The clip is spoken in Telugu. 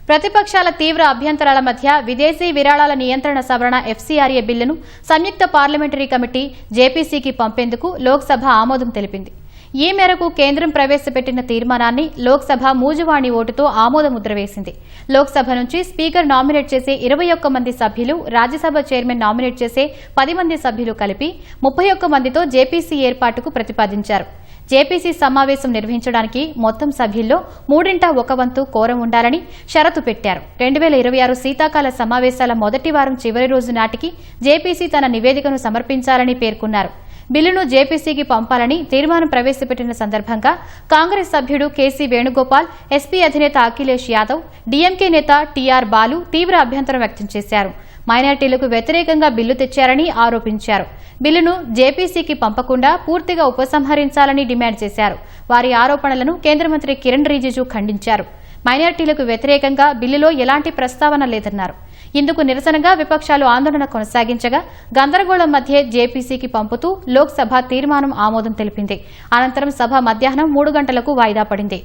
ప్రతిపక్షాల తీవ్ర అభ్యంతరాల మధ్య విదేశీ విరాళాల నియంత్రణ సవరణ ఎఫ్సీఆర్ఏ బిల్లును సంయుక్త పార్లమెంటరీ కమిటీ జేపీసీకి పంపేందుకు లోక్సభ ఆమోదం తెలిపింది. ఈ మేరకు కేంద్రం ప్రవేశపెట్టిన తీర్మానాన్ని లోక్సభ మూజువాణి ఓటుతో ఆమోదముద్ర వేసింది. లోక్సభ నుంచి స్పీకర్ నామినేట్ చేసే 21 మంది సభ్యులు, రాజ్యసభ చైర్మన్ నామినేట్ చేసే 10 మంది సభ్యులు కలిపి 31 మందితో జేపీసీ ఏర్పాటుకు ప్రతిపాదించారు. జేపీసీ సమావేశం నిర్వహించడానికి మొత్తం సభ్యుల్లో 3/1 కోరం ఉండాలని షరతు పెట్టారు. 2026 శీతాకాల సమావేశాల మొదటి వారం చివరి రోజు నాటికి జేపీసీ తన నివేదికను సమర్పించాలని పేర్కొన్నారు. బిల్లును జేపీసీకి పంపాలని తీర్మానం ప్రవేశపెట్టిన సందర్భంగా కాంగ్రెస్ సభ్యుడు కేసీ వేణుగోపాల్, ఎస్పీ అధినేత అఖిలేష్ యాదవ్, డీఎంకే నేత టీఆర్ బాలు తీవ్ర అభ్యంతరం వ్యక్తం చేశారు. మైనార్టీలకు వ్యతిరేకంగా బిల్లు తెచ్చారని ఆరోపించారు. బిల్లును జేపీసీకి పంపకుండా పూర్తిగా ఉపసంహరించాలని డిమాండ్ చేశారు. వారి ఆరోపణలను కేంద్ర మంత్రి కిరణ్ రిజిజు ఖండించారు. మైనార్టీలకు వ్యతిరేకంగా బిల్లులో ఎలాంటి ప్రస్తావన లేదన్నారు. ఇందుకు నిరసనగా విపక్షాలు ఆందోళన కొనసాగించగా గందరగోళం మధ్య జేపీసీకి పంపుతూ లోక్సభ తీర్మానం ఆమోదం తెలిపింది. అనంతరం సభ మధ్యాహ్నం 3 గంటలకు వాయిదా పడింది.